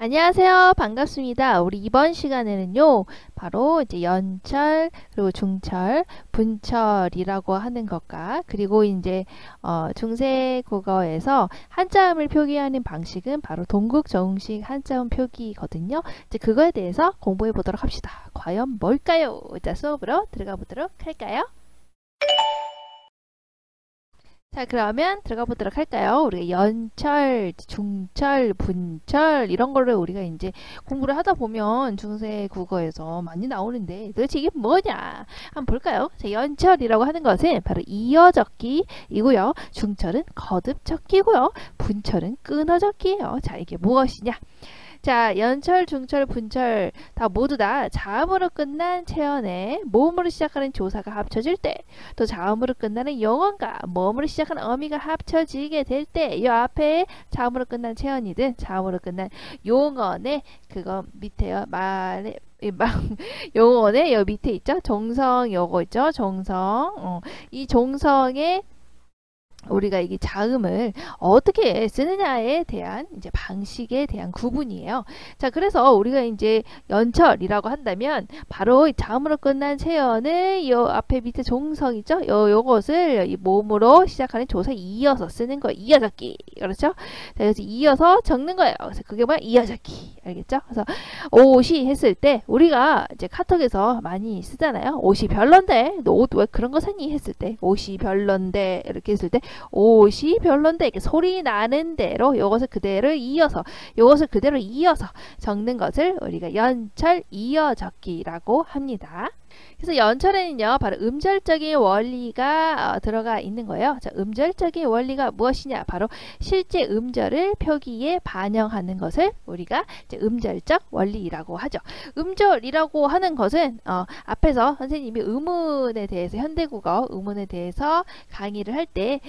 안녕하세요. 반갑습니다. 우리 이번 시간에는요, 바로 이제 연철, 그리고 중철, 분철이라고 하는 것과, 그리고 이제, 중세 국어에서 한자음을 표기하는 방식은 바로 동국 정식 한자음 표기거든요. 이제 그거에 대해서 공부해 보도록 합시다. 과연 뭘까요? 자, 수업으로 들어가 보도록 할까요? 자, 그러면 들어가 보도록 할까요? 우리가 연철, 중철, 분철 이런 거를 우리가 이제 공부를 하다 보면 중세 국어에서 많이 나오는데 도대체 이게 뭐냐? 한번 볼까요? 자, 연철이라고 하는 것은 바로 이어적기이고요. 중철은 거듭적기고요. 분철은 끊어적기예요. 자, 이게 무엇이냐? 자, 연철, 중철, 분철 다 모두 다 자음으로 끝난 체언에 모음으로 시작하는 조사가 합쳐질 때, 또 자음으로 끝나는 영어가 모음으로 시작하는 어미가 합쳐지게 될 때, 이 앞에 자음으로 끝난 체언이든 자음으로 끝난 용언의 그거 밑에요. 말에 용언의 여 밑에 있죠. 정성 요거 있죠. 정성. 이 정성의 우리가 이게 자음을 어떻게 쓰느냐에 대한 이제 방식에 대한 구분이에요. 자, 그래서 우리가 이제 연철이라고 한다면 바로 이 자음으로 끝난 체언을 요 앞에 밑에 종성이죠. 요것을 이 모음으로 시작하는 조사 이어서 쓰는 거예요. 이어적기. 그렇죠? 자, 그래서 이어서 적는 거예요. 그래서 그게 뭐야? 이어적기. 알겠죠? 그래서 옷이 했을 때 우리가 이제 카톡에서 많이 쓰잖아요. 옷이 별론데 너 옷 왜 그런 거 샀니? 했을 때 옷이 별론데 이렇게 했을 때 옷이 별론데 이렇게 소리 나는 대로 요것을 그대로 이어서 적는 것을 우리가 연철 이어적기라고 합니다. 그래서 연철에는요, 바로 음절적인 원리가 들어가 있는 거예요. 자, 음절적인 원리가 무엇이냐? 바로 실제 음절을 표기에 반영하는 것을 우리가 이제 음절적 원리라고 하죠. 음절이라고 하는 것은 앞에서 선생님이 의문에 대해서 현대국어 의문에 대해서 강의를 할 때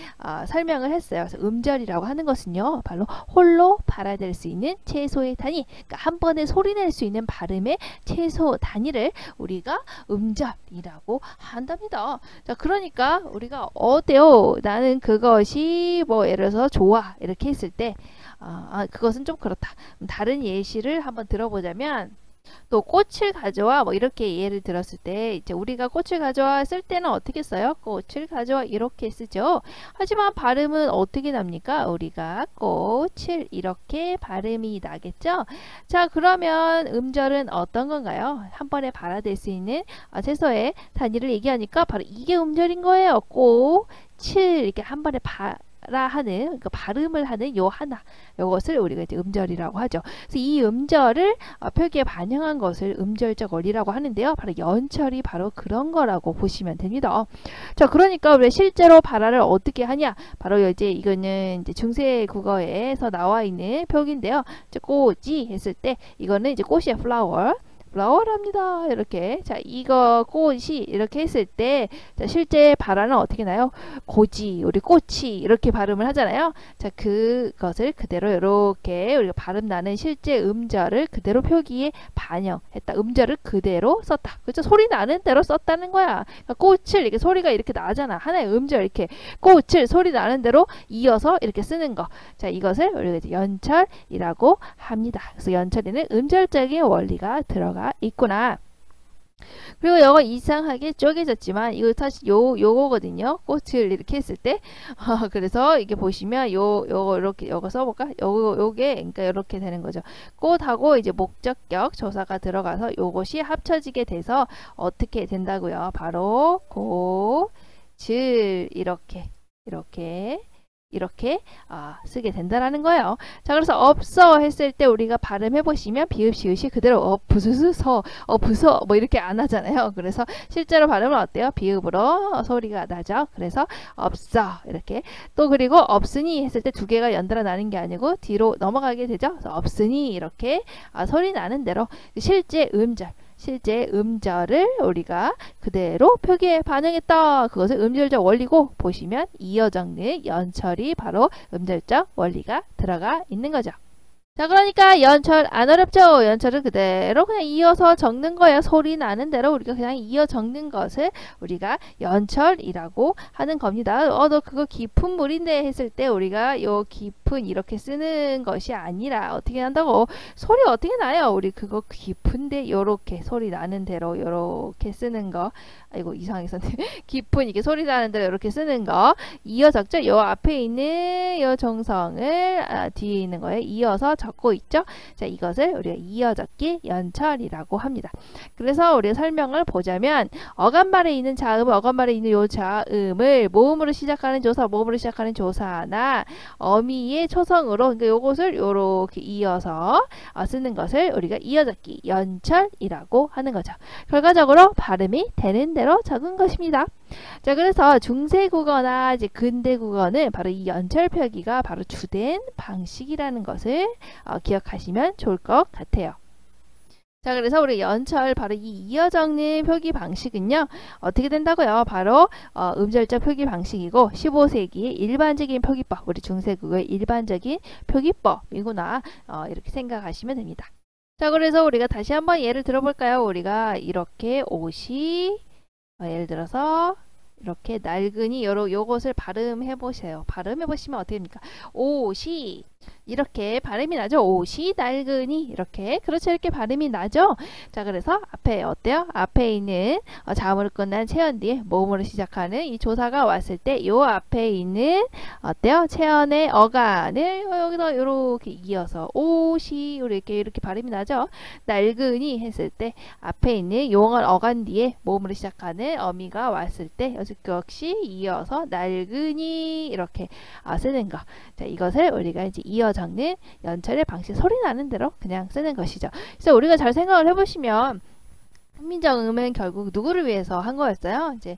설명을 했어요. 그래서 음절이라고 하는 것은요, 바로 홀로 발화될 수 있는 최소의 단위, 그러니까 한 번에 소리낼 수 있는 발음의 최소 단위를 우리가 음절이라고 한답니다. 자, 그러니까 우리가 어때요? 나는 그것이 뭐 예를 들어서 좋아 이렇게 했을 때 그것은 좀 그렇다. 다른 예시를 한번 들어보자면 또 꽃을 가져와 뭐 이렇게 예를 들었을 때 이제 우리가 꽃을 가져와 쓸 때는 어떻게 써요? 꽃을 가져와 이렇게 쓰죠. 하지만 발음은 어떻게 납니까? 우리가 꽃을 이렇게 발음이 나겠죠. 자, 그러면 음절은 어떤 건가요? 한 번에 발화될 수 있는 최소의 단위를 얘기하니까 바로 이게 음절인 거예요. 꽃을 이렇게 한 번에 하는 그러니까 발음을 하는 요 하나 요것을 우리가 이제 음절이라고 하죠. 그래서 이 음절을 표기에 반영한 것을 음절적 원리라고 하는데요. 바로 연철이 바로 그런 거라고 보시면 됩니다. 자, 그러니까 우리 실제로 발화를 어떻게 하냐? 바로 이제 이거는 이제 중세 국어에서 나와 있는 표기인데요. 이제 꽃이 했을 때 이거는 이제 꽃이의 플라워랍니다. 이렇게. 자, 이거 꽃이 이렇게 했을 때 자, 실제 발화는 어떻게 나요? 고지, 우리 꽃이 이렇게 발음을 하잖아요. 자, 그것을 그대로 이렇게 우리가 발음 나는 실제 음절을 그대로 표기에 반영했다. 음절을 그대로 썼다. 그렇죠? 소리 나는 대로 썼다는 거야. 그러니까 꽃을 이렇게 소리가 이렇게 나잖아. 하나의 음절 이렇게 꽃을 소리 나는 대로 이어서 이렇게 쓰는 거. 자, 이것을 우리가 이제 연철이라고 합니다. 그래서 연철에는 음절적인 원리가 들어가 있구나. 그리고 이거 이상하게 쪼개졌지만 이거 사실 요거거든요. 꽃을 이렇게 했을 때 그래서 이게 보시면 요거 이렇게 요거 써볼까? 요게 그러니까 이렇게 되는 거죠. 꽃하고 이제 목적격 조사가 들어가서 요것이 합쳐지게 돼서 어떻게 된다고요? 바로 고질 이렇게 쓰게 된다라는 거예요. 자, 그래서 없어 했을 때 우리가 발음해 보시면 비읍 시읒이 그대로 부스서 부서 뭐 이렇게 안 하잖아요. 그래서 실제로 발음은 어때요? 비읍으로 소리가 나죠. 그래서 없어 이렇게. 또 그리고 없으니 했을 때 두 개가 연달아 나는 게 아니고 뒤로 넘어가게 되죠. 그래서 없으니 이렇게 소리 나는 대로 실제 음절을 우리가 그대로 표기에 반영했다. 그것을 음절적 원리고 보시면 이어 적는 연철이 바로 음절적 원리가 들어가 있는 거죠. 자, 그러니까 연철 안 어렵죠? 연철을 그대로 그냥 이어서 적는 거예요. 소리 나는 대로 우리가 그냥 이어 적는 것을 우리가 연철이라고 하는 겁니다. 너 그거 깊은 물인데 했을 때 우리가 요 깊은 이렇게 쓰는 것이 아니라 어떻게 한다고? 소리 어떻게 나요? 우리 그거 깊은데 요렇게 소리 나는 대로 요렇게 쓰는 거. 아이고 이상했었네. 깊은 이게 소리 나는 대로 이렇게 쓰는 거 이어 적죠. 요 앞에 있는 요 정성을 뒤에 있는 거에 이어서 적고 있죠. 자, 이것을 우리가 이어적기 연철이라고 합니다. 그래서 우리가 설명을 보자면 어간말에 있는 자음, 어간말에 있는 요 자음을 모음으로 시작하는 조사, 모음으로 시작하는 조사나 어미의 초성으로 그러니까 요것을 요렇게 이어서 쓰는 것을 우리가 이어적기 연철이라고 하는 거죠. 결과적으로 발음이 되는 대로 적은 것입니다. 자, 그래서 중세 국어나 이제 근대 국어는 바로 이 연철 표기가 바로 주된 방식이라는 것을 기억하시면 좋을 것 같아요. 자, 그래서 우리 연철 바로 이 이어 적는 표기 방식은요 어떻게 된다고요? 바로 음절적 표기 방식이고 15세기의 일반적인 표기법, 우리 중세국어의 일반적인 표기법이구나 이렇게 생각하시면 됩니다. 자, 그래서 우리가 다시 한번 예를 들어볼까요? 우리가 이렇게 옷이 예를 들어서 이렇게 낡은이 요것을 발음해 보세요. 발음해 보시면 어떻게 됩니까? 옷이 이렇게 발음이 나죠. 옷이 낡은이 이렇게 그렇죠. 이렇게 발음이 나죠. 자, 그래서 앞에 어때요? 앞에 있는 자음으로 끝난 체언 뒤에 모음으로 시작하는 이 조사가 왔을 때 요 앞에 있는 어때요? 체언의 어간을 여기서 이렇게 이어서 옷이 이렇게 발음이 나죠. 낡은이 했을 때 앞에 있는 용언 어간 뒤에 모음으로 시작하는 어미가 왔을 때 역시 이어서 낡은이 이렇게 쓰는 거. 자, 이것을 우리가 이제 이어 적는 연철의 방식, 소리 나는 대로 그냥 쓰는 것이죠. 그래서 우리가 잘 생각을 해보시면 훈민정음은 결국 누구를 위해서 한 거였어요? 이제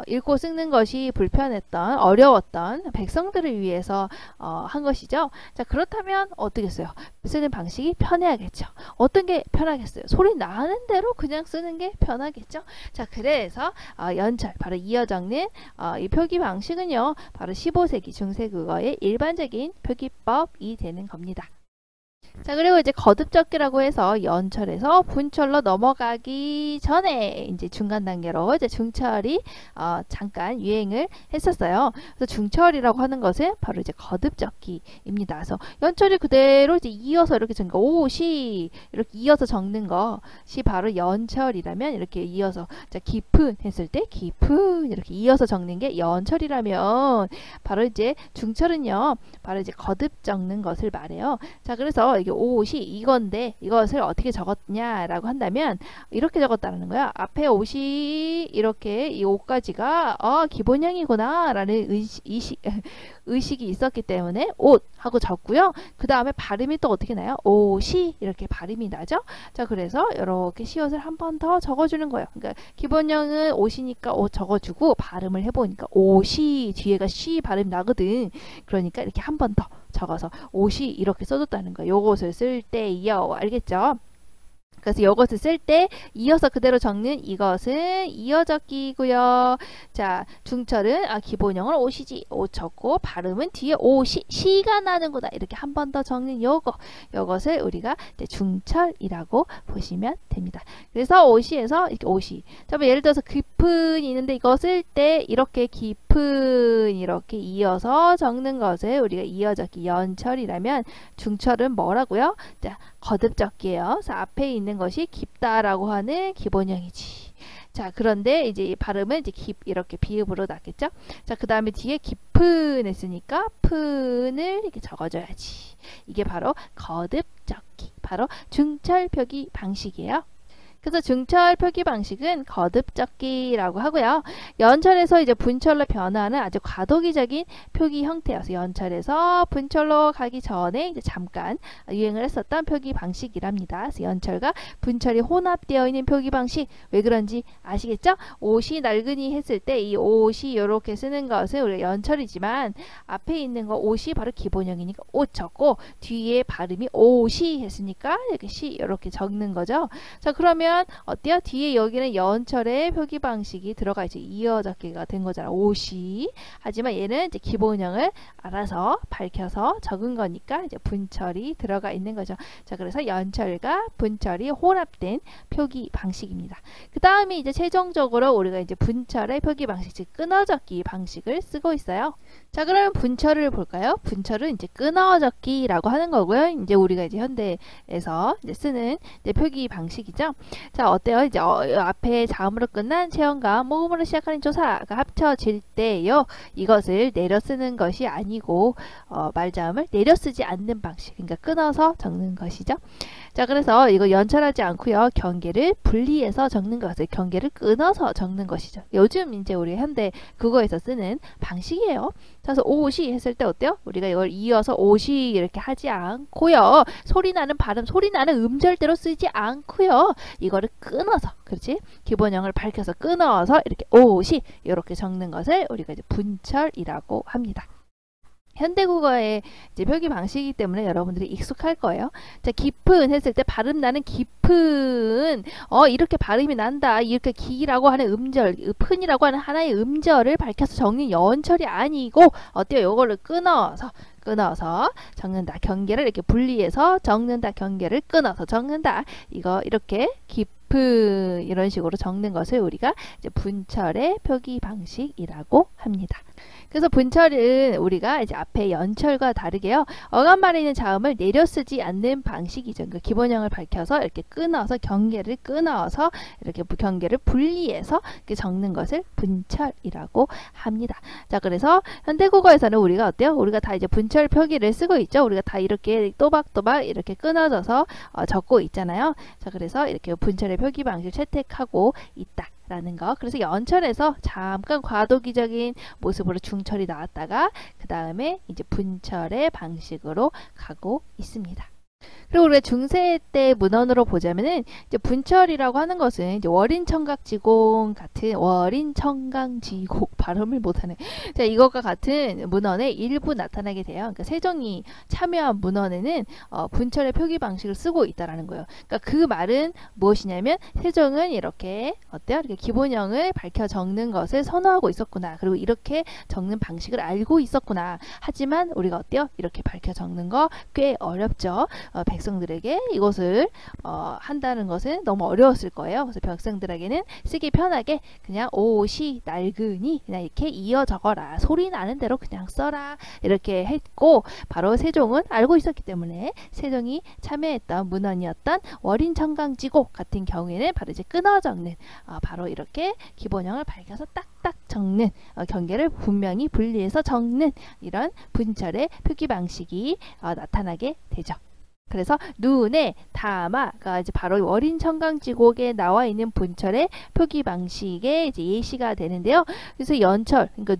읽고 쓰는 것이 불편했던 어려웠던 백성들을 위해서 한 것이죠. 자, 그렇다면 어떻겠어요? 쓰는 방식이 편해야겠죠. 어떤 게 편하겠어요? 소리 나는 대로 그냥 쓰는 게 편하겠죠. 자, 그래서 연철 바로 이어 적는 이 표기 방식은요 바로 15세기 중세국어의 일반적인 표기법이 되는 겁니다. 자, 그리고 이제 거듭적기라고 해서 연철에서 분철로 넘어가기 전에 이제 중간 단계로 이제 중철이 잠깐 유행을 했었어요. 그래서 중철이라고 하는 것은 바로 이제 거듭적기입니다. 그래서 연철이 그대로 이제 이어서 이렇게 적는 거, 옷이 이렇게 이어서 적는 것이 바로 연철이라면 이렇게 이어서 자, 깊은 했을 때 깊은 이렇게 이어서 적는 게 연철이라면 바로 이제 중철은요 바로 이제 거듭 적는 것을 말해요. 자, 그래서 이게 옷이 이건데 이것을 어떻게 적었냐라고 한다면 이렇게 적었다는 거야. 앞에 옷이 이렇게 이 옷까지가 기본형이구나 라는 의식이 있었기 때문에 옷 하고 적고요. 그 다음에 발음이 또 어떻게 나요? 옷이 이렇게 발음이 나죠. 자, 그래서 이렇게 시옷을 한 번 더 적어주는 거예요. 그러니까 기본형은 옷이니까 옷 적어주고 발음을 해보니까 옷이 뒤에가 쉬 발음 나거든. 그러니까 이렇게 한 번 더 적어서 옷이 이렇게 써줬다는 거예요. 요것을 쓸 때요. 알겠죠? 그래서 이것을 쓸 때 이어서 그대로 적는 이것은 이어적기고요. 자, 중철은 기본형을 옷이지 옷 적고 발음은 뒤에 옷이 시가 나는구나 이렇게 한 번 더 적는 요것을 우리가 이제 중철이라고 보시면 됩니다. 그래서 옷이에서 이렇게 옷이 자, 예를 들어서 깊은 있는데 이거 쓸 때 이렇게 깊은 이렇게 이어서 적는 것을 우리가 이어적기 연철이라면 중철은 뭐라고요? 자, 거듭적기예요. 그래서 앞에 있는 것이 깊다라고 하는 기본형이지. 자, 그런데 이제 발음은 이제 이렇게 비읍으로 났겠죠? 자, 그 다음에 뒤에 깊은 했으니까 푼을 이렇게 적어줘야지. 이게 바로 거듭적기, 바로 중철 표기 방식이에요. 그래서 중철 표기 방식은 거듭적기라고 하고요. 연철에서 이제 분철로 변화하는 아주 과도기적인 표기 형태여서 연철에서 분철로 가기 전에 이제 잠깐 유행을 했었던 표기 방식이랍니다. 그래서 연철과 분철이 혼합되어 있는 표기 방식 왜 그런지 아시겠죠? 옷이 낡은이 했을 때 이 옷이 이렇게 쓰는 것은 우리가 연철이지만 앞에 있는 거 옷이 바로 기본형이니까 옷 적고 뒤에 발음이 옷이 했으니까 이렇게 시 이렇게 적는 거죠. 자, 그러면 그러면 어때요? 뒤에 여기는 연철의 표기 방식이 들어가 있죠. 이어적기가 된 거잖아. 옷이. 하지만 얘는 이제 기본형을 알아서 밝혀서 적은 거니까 이제 분철이 들어가 있는 거죠. 자, 그래서 연철과 분철이 혼합된 표기 방식입니다. 그 다음에 이제 최종적으로 우리가 이제 분철의 표기 방식, 즉 끊어적기 방식을 쓰고 있어요. 자, 그러면 분철을 볼까요? 분철은 이제 끊어적기라고 하는 거고요. 이제 우리가 이제 현대에서 이제 쓰는 이제 표기 방식이죠. 자, 어때요? 이제 앞에 자음으로 끝난 체험과 모음으로 시작하는 조사가 합쳐질 때요. 이것을 내려 쓰는 것이 아니고 말자음을 내려 쓰지 않는 방식, 그러니까 끊어서 적는 것이죠. 자, 그래서 이거 연철하지 않고요. 경계를 분리해서 적는 것을 경계를 끊어서 적는 것이죠. 요즘 이제 우리 현대 국어에서 쓰는 방식이에요. 그래서 옷이 했을 때 어때요? 우리가 이걸 이어서 옷이 이렇게 하지 않고요. 소리 나는 발음, 소리 나는 음절대로 쓰지 않고요. 이거를 끊어서, 그렇지? 기본형을 밝혀서 끊어서 이렇게 옷이 이렇게 적는 것을 우리가 이제 분철이라고 합니다. 현대국어의 이제 표기 방식이기 때문에 여러분들이 익숙할 거예요. 자, 깊은 했을 때 발음 나는 깊은 이렇게 발음이 난다. 이렇게 기라고 하는 음절, 픈이라고 하는 하나의 음절을 밝혀서 적는 연철이 아니고 어때요? 이거를 끊어서 적는다. 경계를 이렇게 분리해서 적는다. 경계를 끊어서 적는다. 이거 이렇게 깊은 이런 식으로 적는 것을 우리가 이제 분철의 표기 방식이라고 합니다. 그래서 분철은 우리가 이제 앞에 연철과 다르게요. 어감말에 있는 자음을 내려 쓰지 않는 방식이죠. 그 기본형을 밝혀서 이렇게 끊어서 경계를 끊어서 이렇게 경계를 분리해서 이렇게 적는 것을 분철이라고 합니다. 자, 그래서 현대국어에서는 우리가 어때요? 우리가 다 이제 분철 표기를 쓰고 있죠. 우리가 다 이렇게 또박또박 이렇게 끊어져서 적고 있잖아요. 자, 그래서 이렇게 분철의 표기 방식을 채택하고 있다. 라는 거. 그래서 연철에서 잠깐 과도기적인 모습으로 중철이 나왔다가 그 다음에 이제 분철의 방식으로 가고 있습니다. 그리고 우리가 중세 때 문헌으로 보자면은 이제 분철이라고 하는 것은 이제 월인청각지공 같은 월인청강지곡 발음을 못하네. 자, 이것과 같은 문헌에 일부 나타나게 돼요. 그러니까 세종이 참여한 문헌에는 분철의 표기 방식을 쓰고 있다라는 거예요. 그러니까 그 말은 무엇이냐면 세종은 이렇게 어때요? 이렇게 기본형을 밝혀 적는 것을 선호하고 있었구나. 그리고 이렇게 적는 방식을 알고 있었구나. 하지만 우리가 어때요? 이렇게 밝혀 적는 거 꽤 어렵죠. 백성들에게 이것을 한다는 것은 너무 어려웠을 거예요. 그래서 백성들에게는 쓰기 편하게 그냥 옷이 낡으니 그냥 이렇게 이어 적어라. 소리 나는 대로 그냥 써라. 이렇게 했고 바로 세종은 알고 있었기 때문에 세종이 참여했던 문헌이었던 월인청강지곡 같은 경우에는 바로 이제 끊어 적는 바로 이렇게 기본형을 밝혀서 딱딱 적는 경계를 분명히 분리해서 적는 이런 분철의 표기 방식이 나타나게 되죠. 그래서 눈에 담아가 이제 바로 월인청강지곡에 나와 있는 분철의 표기 방식의 이제 예시가 되는데요. 그래서 연철, 그러니까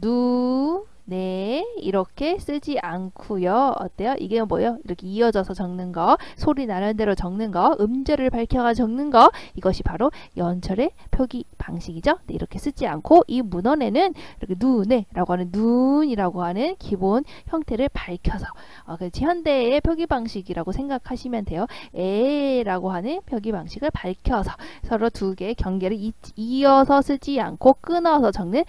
네, 이렇게 쓰지 않고요. 어때요? 이게 뭐예요? 이렇게 이어져서 적는 거, 소리 나는 대로 적는 거, 음절을 밝혀가 적는 거, 이것이 바로 연철의 표기 방식이죠. 네, 이렇게 쓰지 않고 이 문헌에는 이렇게 눈에라고 하는 눈이라고 하는 기본 형태를 밝혀서 현대의 표기 방식이라고 생각하시면 돼요. 에라고 하는 표기 방식을 밝혀서 서로 두 개의 경계를 이어서 쓰지 않고 끊어서 적는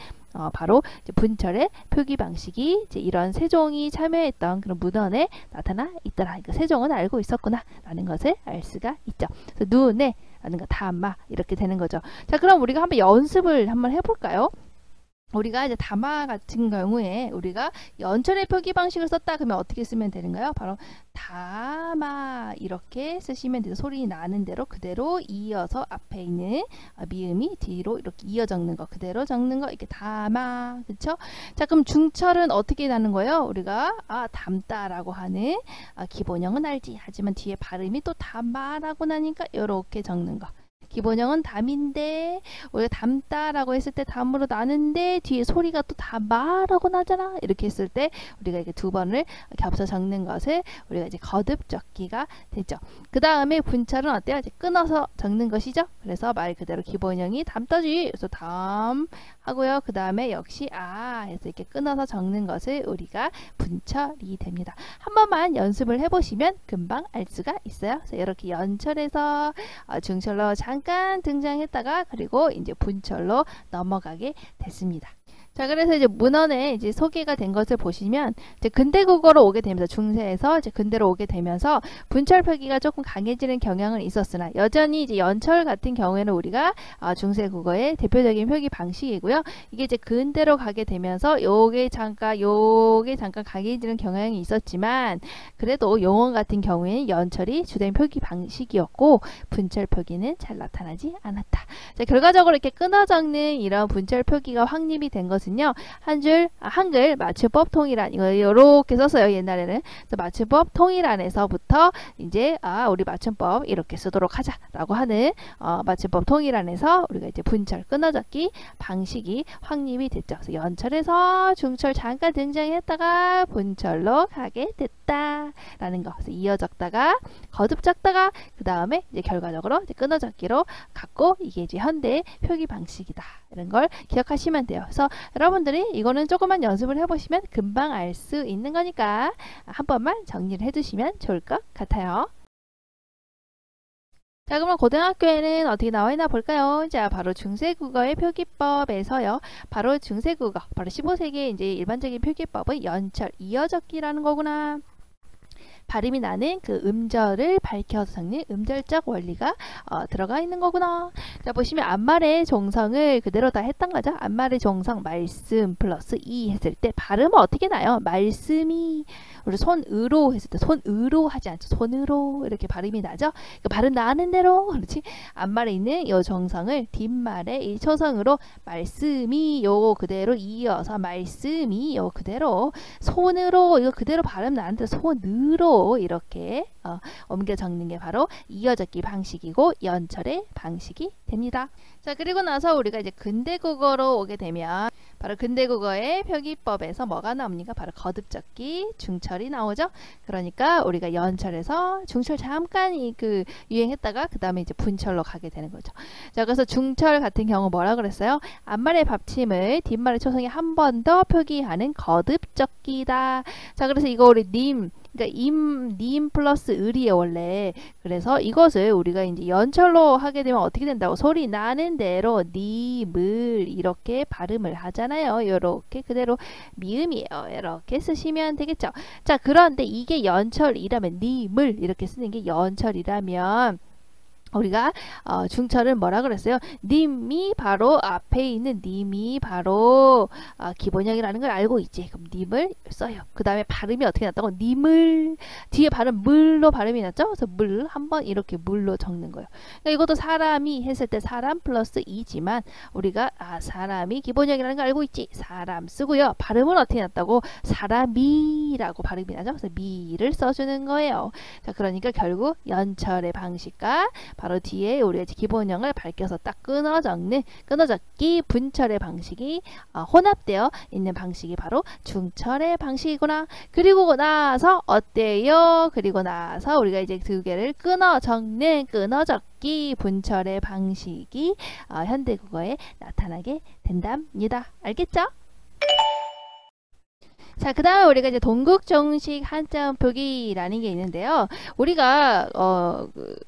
바로 이제 분철의 표기 방식이 이제 이런 세종이 참여했던 그런 문헌에 나타나 있더라. 그러니까 세종은 알고 있었구나 라는 것을 알 수가 있죠. 그래서 눈에 라는 거 담아 이렇게 되는 거죠. 자, 그럼 우리가 한번 연습을 한번 해볼까요? 우리가 이제 담아 같은 경우에 우리가 연철의 표기 방식을 썼다 그러면 어떻게 쓰면 되는가요? 바로 담아 이렇게 쓰시면 돼요. 소리 나는 대로 그대로 이어서 앞에 있는 미음이 뒤로 이렇게 이어 적는 거 그대로 적는 거 이렇게 담아. 그쵸? 자, 그럼 중철은 어떻게 나는 거예요? 우리가 담다라고 하는 기본형은 알지. 하지만 뒤에 발음이 또 담아라고 나니까 이렇게 적는 거. 기본형은 담인데 우리가 담다라고 했을 때 담으로 나는데 뒤에 소리가 또 담아라고 나잖아. 이렇게 했을 때 우리가 이게 두 번을 겹쳐 적는 것을 우리가 이제 거듭 적기가 되죠. 그 다음에 분철은 어때요? 이제 끊어서 적는 것이죠. 그래서 말 그대로 기본형이 담다지. 그래서 담 하고요. 그 다음에 역시 해서 이렇게 끊어서 적는 것을 우리가 분철이 됩니다. 한 번만 연습을 해보시면 금방 알 수가 있어요. 그래서 이렇게 연철에서 중철로 잠깐 잠깐 등장했다가 그리고 이제 분철로 넘어가게 됐습니다. 자, 그래서 이제 문헌에 이제 소개가 된 것을 보시면 이제 근대국어로 오게 되면서 중세에서 이제 근대로 오게 되면서 분철 표기가 조금 강해지는 경향은 있었으나 여전히 이제 연철 같은 경우에는 우리가 중세 국어의 대표적인 표기 방식이고요. 이게 이제 근대로 가게 되면서 요게 잠깐 강해지는 경향이 있었지만 그래도 용언 같은 경우에는 연철이 주된 표기 방식이었고 분철 표기는 잘 나타나지 않았다. 자, 결과적으로 이렇게 끊어 적는 이런 분철 표기가 확립이 된 것은요. 한글 맞춤법 통일안 이거 이렇게 썼어요. 옛날에는. 그래서 맞춤법 통일안에서부터 이제 우리 맞춤법 이렇게 쓰도록 하자라고 하는 맞춤법 통일안에서 우리가 이제 분철 끊어적기 방식이 확립이 됐죠. 그래서 연철에서 중철 잠깐 등장했다가 분철로 가게 됐다라는 거. 그래서 이어 적다가 거듭 적다가 그 다음에 이제 결과적으로 이제 끊어적기로 갖고 이게 이제 현대 표기 방식이다. 이런 걸 기억하시면 돼요. 그래서 여러분들이 이거는 조금만 연습을 해보시면 금방 알 수 있는 거니까 한 번만 정리를 해두시면 좋을 것 같아요. 자, 그러면 고등학교에는 어떻게 나와 있나 볼까요? 자, 바로 중세국어의 표기법에서요. 바로 중세국어, 바로 15세기의 이제 일반적인 표기법은 연철, 이어적기라는 거구나. 발음이 나는 그 음절을 밝혀서 적는 음절적 원리가 들어가 있는 거구나. 자, 보시면 앞말의 종성을 그대로 다 했던 거죠. 앞말의 종성 말씀 플러스 이 했을 때 발음은 어떻게 나요? 말씀이 우리 손으로 했을 때 손으로 하지 않죠. 손으로 이렇게 발음이 나죠. 그 발음 나는 대로 그렇지. 앞말에 있는 요 정성을 뒷말의 이 초성으로 말씀이 요 그대로 이어서 말씀이 요 그대로 손으로 이거 그대로 발음 나는 대로 손으로 이렇게 옮겨 적는 게 바로 이어적기 방식이고 연철의 방식이 됩니다. 자, 그리고 나서 우리가 이제 근대국어로 오게 되면 바로 근대국어의 표기법에서 뭐가 나옵니까? 바로 거듭적기, 중철이 나오죠. 그러니까 우리가 연철에서 중철 잠깐 유행했다가 그 다음에 이제 분철로 가게 되는 거죠. 자, 그래서 중철 같은 경우 뭐라 그랬어요? 앞말의 받침을 뒷말의 초성에 한 번 더 표기하는 거듭적기다. 자, 그래서 이거 우리 그러니까 님 플러스 을이에요 원래. 그래서 이것을 우리가 이제 연철로 하게 되면 어떻게 된다고? 소리 나는 대로 님을 이렇게 발음을 하잖아요. 요렇게 그대로 미음이에요. 이렇게 쓰시면 되겠죠. 자, 그런데 이게 연철이라면 님을 이렇게 쓰는 게 연철이라면 우리가 중철은 뭐라 그랬어요? 님이 바로 앞에 있는 님이 바로 기본형이라는 걸 알고 있지. 그럼 님을 써요. 그 다음에 발음이 어떻게 났다고? 님을 뒤에 발음 물로 발음이 났죠? 그래서 물 한번 이렇게 물로 적는 거예요. 그러니까 이것도 사람이 했을 때 사람 플러스 이지만 우리가 사람이 기본형이라는 걸 알고 있지. 사람 쓰고요. 발음은 어떻게 났다고? 사람이라고 발음이 나죠? 그래서 미를 써주는 거예요. 자, 그러니까 결국 연철의 방식과 바로 뒤에 우리가 기본형을 밝혀서 딱 끊어 적기 분철의 방식이 혼합되어 있는 방식이 바로 중철의 방식이구나. 그리고 나서 어때요? 그리고 나서 우리가 이제 두 개를 끊어 적기 분철의 방식이 현대국어에 나타나게 된답니다. 알겠죠? 자, 그 다음에 우리가 이제 동국정식 한자음 표기라는 게 있는데요. 우리가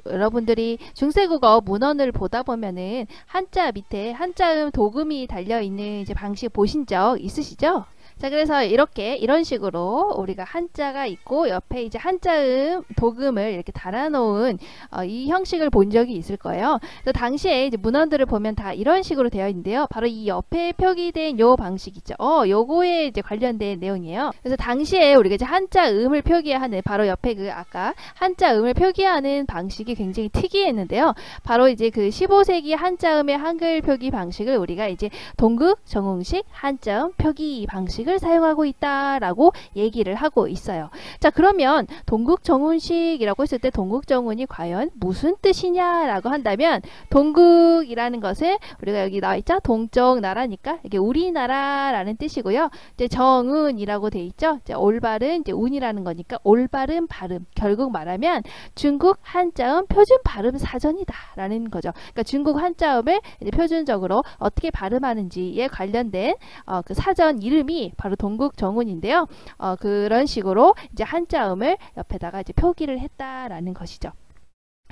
여러분들이 중세국어 문헌을 보다 보면은 한자 밑에 한자음 도금이 달려 있는 이제 방식 보신 적 있으시죠? 자, 그래서 이런 식으로 우리가 한자가 있고 옆에 이제 한자음 도금을 이렇게 달아놓은 이 형식을 본 적이 있을 거예요. 그래서 당시에 이제 문헌들을 보면 다 이런 식으로 되어 있는데요. 바로 이 옆에 표기된 요 방식 있죠. 요거에 이제 관련된 내용이에요. 그래서 당시에 우리가 이제 한자음을 표기하는 바로 옆에 아까 한자음을 표기하는 방식이 굉장히 특이했는데요. 바로 이제 그 15세기 한자음의 한글 표기 방식을 우리가 이제 동국정웅식 한자음 표기 방식을 사용하고 있다라고 얘기를 하고 있어요. 자, 그러면 동국정운식이라고 했을 때 동국정운이 과연 무슨 뜻이냐라고 한다면 동국이라는 것은 우리가 여기 나와 있죠? 동쪽 나라니까 이게 우리나라라는 뜻이고요. 이제 정운이라고 돼 있죠? 이제 올바른 이제 운이라는 거니까 올바른 발음. 결국 말하면 중국 한자음 표준 발음 사전이다라는 거죠. 그러니까 중국 한자음을 이제 표준적으로 어떻게 발음하는지에 관련된 그 사전 이름이 바로 동국정운인데요. 그런 식으로 이제 한자음을 옆에다가 이제 표기를 했다라는 것이죠.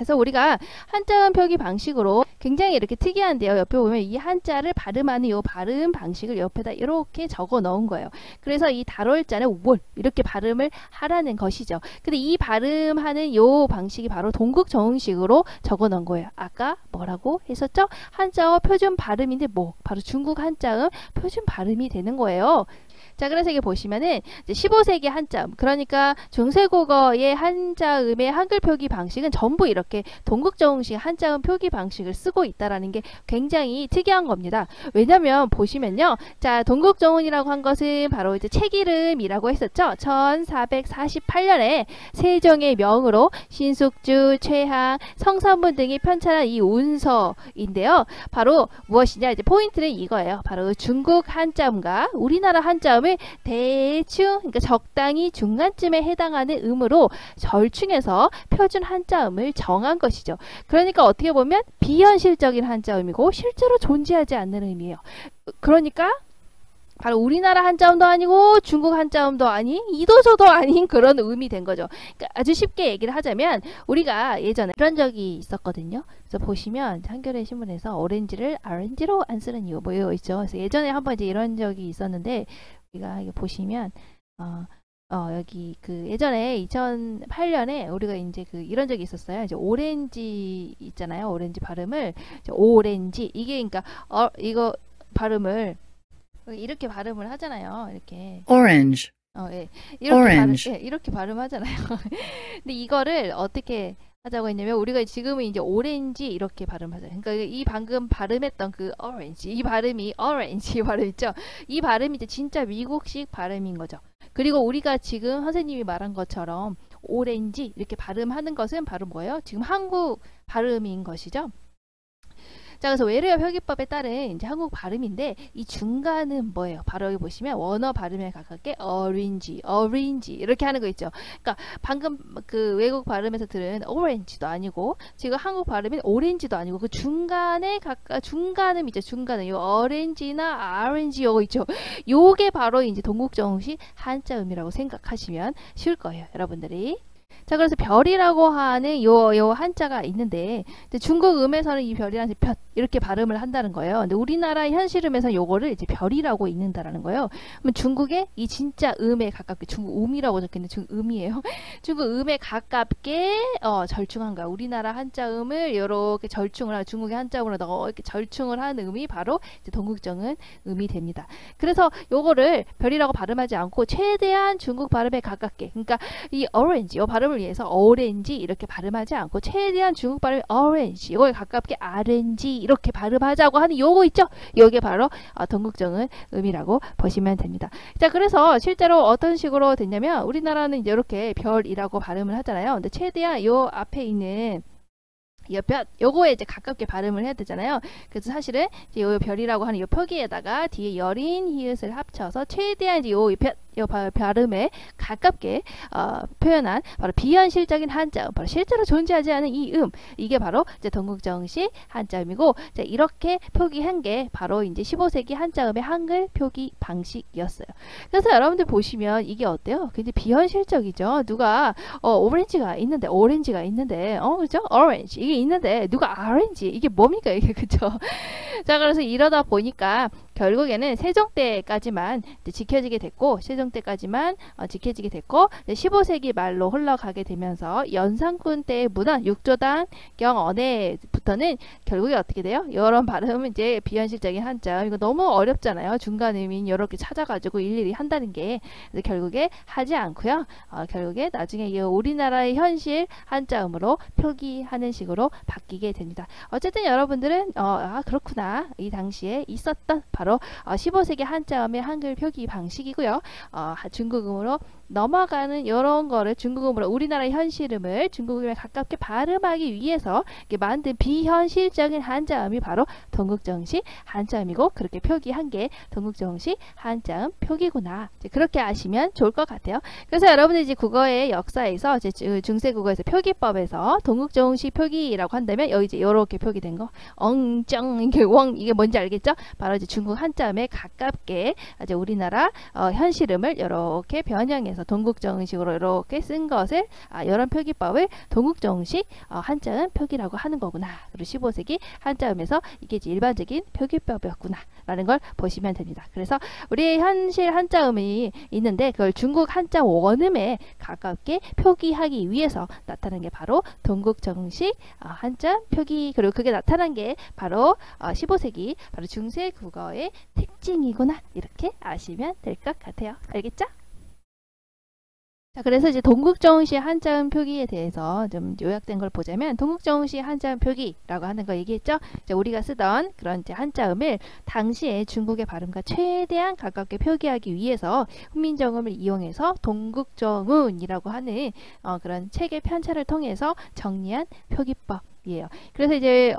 그래서 우리가 한자음 표기 방식으로 굉장히 이렇게 특이한데요. 옆에 보면 이 한자를 발음하는 이 발음 방식을 옆에다 이렇게 적어 넣은 거예요. 그래서 이 달월자는 월 이렇게 발음을 하라는 것이죠. 근데 이 발음하는 요 방식이 바로 동국 정식으로 적어 넣은 거예요. 아까 뭐라고 했었죠? 한자어 표준 발음인데 뭐 바로 중국 한자음 표준 발음이 되는 거예요. 자, 그래서 이게 보시면은 이제 15세기 한자음, 그러니까 중세국어의 한자음의 한글 표기 방식은 전부 이렇게 동국정식 한자음 표기 방식을 쓰고 있다라는 게 굉장히 특이한 겁니다. 왜냐면 보시면요, 자, 동국정운이라고 한 것은 바로 이제 책 이름이라고 했었죠. 1448년에 세종의 명으로 신숙주, 최항, 성삼분 등이 편찬한 이 운서인데요. 바로 무엇이냐, 이제 포인트는 이거예요. 바로 중국 한자음과 우리나라 한자음 대충, 그러니까 적당히 중간쯤에 해당하는 음으로 절충해서 표준 한자음을 정한 것이죠. 그러니까 어떻게 보면 비현실적인 한자음이고 실제로 존재하지 않는 의미예요. 그러니까 바로 우리나라 한자음도 아니고 중국 한자음도 아닌 이도저도 아닌 그런 음이 된 거죠. 그러니까 아주 쉽게 얘기를 하자면 우리가 예전에 그런 적이 있었거든요. 그래서 보시면 한겨레 신문에서 오렌지를 RNG로 안 쓰는 이유 뭐 이거 있죠. 그래서 예전에 한번 이제 이런 적이 있었는데 우리가 이게 보시면 여기 그 예전에 2008년에 우리가 이제 그 이런 적이 있었어요. 이제 오렌지 있잖아요. 오렌지 발음을 이제 오렌지 이게 그러니까 이거 발음을 이렇게 발음을 하잖아요. 이렇게 orange, 예. 이렇게 orange. 이렇게 발음하잖아요. 근데 이거를 어떻게 하자고 했냐면 우리가 지금은 이제 오렌지 이렇게 발음하잖아요. 그러니까 이 방금 발음했던 그 orange 이 발음이 orange 이 발음 있죠. 이 발음이 이제 진짜 미국식 발음인 거죠. 그리고 우리가 지금 선생님이 말한 것처럼 오렌지 이렇게 발음하는 것은 바로 뭐예요? 지금 한국 발음인 것이죠. 자, 그래서 외래어 표기법에 따른 이제 한국 발음인데 이 중간은 뭐예요? 바로 여기 보시면 원어 발음에 가깝게 orange 이렇게 하는 거 있죠. 그러니까 방금 그 외국 발음에서 들은 orange도 아니고 지금 한국 발음인 오렌지도 아니고 그 중간에 중간음 있죠. 중간음 요 orange나 orange 요거 있죠. 요게 바로 이제 동국정식 한자음이라고 생각하시면 쉬울 거예요, 여러분들이. 자, 그래서 별이라고 하는 요 한자가 있는데 중국 음에서는 이 별이라는 별 이렇게 발음을 한다는 거예요. 근데 우리나라 현실음에서는 요거를 이제 별이라고 읽는다라는 거예요. 그러면 중국의 이 진짜 음에 가깝게 중국 음이라고 적혀있는 중국 음이에요. 중국 음에 가깝게 절충한 거야. 우리나라 한자음을 이렇게 절충을 하고 중국의 한자음으로 이렇게 절충을 하는 음이 바로 이제 동국정은 음이 됩니다. 그래서 요거를 별이라고 발음하지 않고 최대한 중국 발음에 가깝게, 그러니까 이 orange 요 발음을 위해서 오렌지 이렇게 발음하지 않고 최대한 중국 발음이 orange 이거에 가깝게 RNG 이렇게 발음하자고 하는 요거 있죠. 요게 바로 동국정은 음이라고 보시면 됩니다. 자, 그래서 실제로 어떤 식으로 됐냐면 우리나라는 이제 이렇게 별이라고 발음을 하잖아요. 근데 최대한 요 앞에 있는 옆에 요거에 이제 가깝게 발음을 해야 되잖아요. 그래서 사실은 이제 요 별이라고 하는 요 표기에다가 뒤에 여린 히읗을 합쳐서 최대한 이제 요 발음에 가깝게 표현한 바로 비현실적인 한자음, 바로 실제로 존재하지 않은 이 이게 바로 이제 동국정식 한자음이고, 자, 이렇게 표기한 게 바로 이제 15세기 한자음의 한글 표기 방식이었어요. 그래서 여러분들 보시면 이게 어때요? 굉장히 비현실적이죠. 누가 오렌지가 있는데 그죠? orange 이게 있는데 누가 orange 이게 뭡니까 이게, 그죠? 자, 그래서 이러다 보니까 결국에는 세종 때까지만 지켜지게 됐고, 세종 때까지만 지켜지게 됐고, 15세기 말로 흘러가게 되면서 연산군 때의 문화 6조당 경 언해부터는 결국에 어떻게 돼요? 이런 발음은 이제 비현실적인 한자음, 이거 너무 어렵잖아요. 중간음인 이렇게 찾아가지고 일일이 한다는 게. 그래서 결국에 하지 않고요. 결국에 나중에 이 우리나라의 현실 한자음으로 표기하는 식으로 바뀌게 됩니다. 어쨌든 여러분들은 그렇구나, 이 당시에 있었던 바로 15세기 한자음의 한글 표기 방식이고요. 중국음으로 넘어가는 이런 거를 중국음으로 우리나라 현실음을 중국음에 가깝게 발음하기 위해서 만든 비현실적인 한자음이 바로 동국정식 한자음이고, 그렇게 표기한 게 동국정식 한자음 표기구나. 이제 그렇게 아시면 좋을 것 같아요. 그래서 여러분들 이제 국어의 역사에서 이제 중세국어에서 표기법에서 동국정식 표기라고 한다면 여기 이제 이렇게 표기된 거 엉정 이게 뭔지 알겠죠? 바로 이제 중국 한자음에 가깝게 이제 우리나라 현실음을 이렇게 변형해서 그래서 동국정식으로 이렇게 쓴 것을 이런 표기법을 동국정식 한자음 표기라고 하는 거구나. 그리고 15세기 한자음에서 이게 이제 일반적인 표기법이었구나 라는 걸 보시면 됩니다. 그래서 우리 현실 한자음이 있는데 그걸 중국 한자 원음에 가깝게 표기하기 위해서 나타난 게 바로 동국정식 한자 표기, 그리고 그게 나타난 게 바로 15세기 바로 중세 국어의 특징이구나, 이렇게 아시면 될 것 같아요. 알겠죠? 자, 그래서 이제 동국정시 한자음 표기에 대해서 좀 요약된 걸 보자면, 동국정시 한자음 표기라고 하는 거 얘기했죠? 이제 우리가 쓰던 그런 이제 한자음을 당시에 중국의 발음과 최대한 가깝게 표기하기 위해서 훈민정음을 이용해서 동국정운이라고 하는 그런 책의 편찬을 통해서 정리한 표기법이에요. 그래서 이제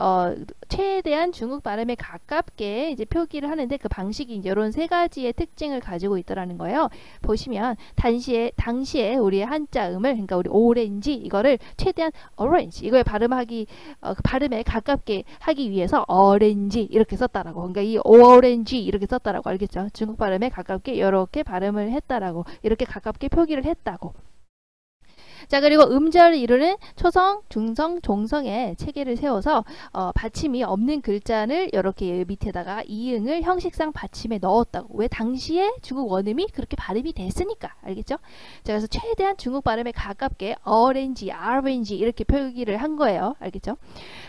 최대한 중국 발음에 가깝게 이제 표기를 하는데 그 방식이 이제 이런 세 가지의 특징을 가지고 있더라는 거예요. 보시면 당시에 우리의 한자음을, 그러니까 우리 오렌지 이거를 최대한 오렌지 이거에 발음하기 그 발음에 가깝게 하기 위해서 어렌지 이렇게 썼다라고. 그러니까 이 오렌지 이렇게 썼다라고. 알겠죠? 중국 발음에 가깝게 이렇게 발음을 했다라고, 이렇게 가깝게 표기를 했다고. 자, 그리고 음절을 이루는 초성, 중성, 종성의 체계를 세워서 받침이 없는 글자를 이렇게 밑에다가 이응을 형식상 받침에 넣었다고. 왜? 당시에 중국 원음이 그렇게 발음이 됐으니까. 알겠죠? 자, 그래서 최대한 중국 발음에 가깝게 어렌지, 아렌지 이렇게 표기를 한 거예요. 알겠죠?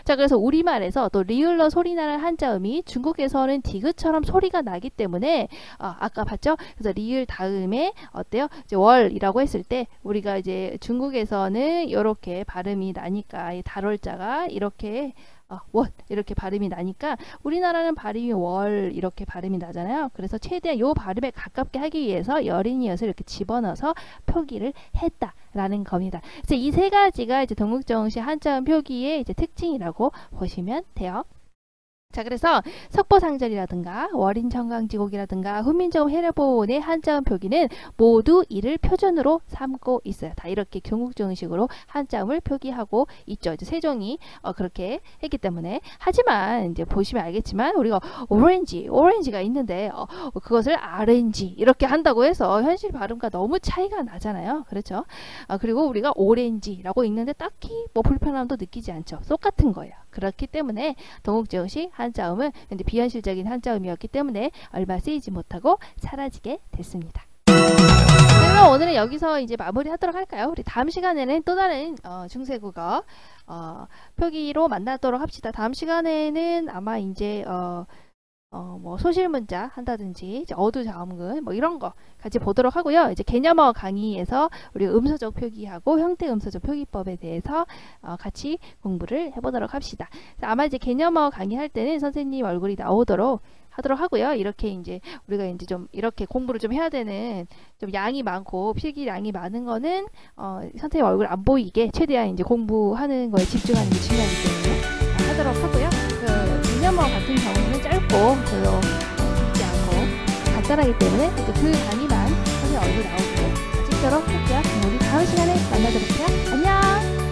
자, 그래서 우리말에서 또 리을러 소리나는 한자음이 중국에서는 디귿처럼 소리가 나기 때문에 아까 봤죠? 그래서 리을 다음에 어때요? 이제 월이라고 했을 때 우리가 이제 중국에서는 이렇게 발음이 나니까 이 달월자가 이렇게 원 이렇게 발음이 나니까 우리나라는 발음이 월 이렇게 발음이 나잖아요. 그래서 최대한 요 발음에 가깝게 하기 위해서 여린이엇을 이렇게 집어넣어서 표기를 했다라는 겁니다. 그래서 이 세 가지가 이제 동국정시 한자음 표기의 이제 특징이라고 보시면 돼요. 자, 그래서 석보상절이라든가 월인청강지곡이라든가 훈민정음 해례본의 한자음 표기는 모두 이를 표준으로 삼고 있어요. 다 이렇게 경국정식으로 한자음을 표기하고 있죠. 이제 세종이 그렇게 했기 때문에. 하지만 이제 보시면 알겠지만 우리가 오렌지가 있는데 그것을 아렌지 이렇게 한다고 해서 현실 발음과 너무 차이가 나잖아요. 그렇죠? 그리고 우리가 오렌지라고 읽는데 딱히 뭐 불편함도 느끼지 않죠. 똑같은 거예요. 그렇기 때문에 동국정식 한자음은 근데 비현실적인 한자음이었기 때문에 얼마 쓰이지 못하고 사라지게 됐습니다. 그럼 오늘은 여기서 이제 마무리하도록 할까요? 우리 다음 시간에는 또 다른 중세국어 표기로 만나도록 합시다. 다음 시간에는 아마 이제 뭐 소실문자 한다든지 이제 어두자음근 뭐 이런 거 같이 보도록 하고요. 이제 개념어 강의에서 우리 음소적 표기하고 형태 음소적 표기법에 대해서 같이 공부를 해보도록 합시다. 아마 이제 개념어 강의할 때는 선생님 얼굴이 나오도록 하도록 하고요. 이렇게 이제 우리가 이제 좀 이렇게 공부를 좀 해야 되는 좀 양이 많고 필기량이 많은 거는 선생님 얼굴 안 보이게 최대한 이제 공부하는 거에 집중하는 게 중요하기 때문에 하도록 하고요. 그 개념어 같은 경우는 짧고 별로 깊지 않고 간단하기 때문에 그 강의만 선생님 얼굴 나오게 찍도록 할게요. 우리 다음 시간에 만나도록 해요. 안녕.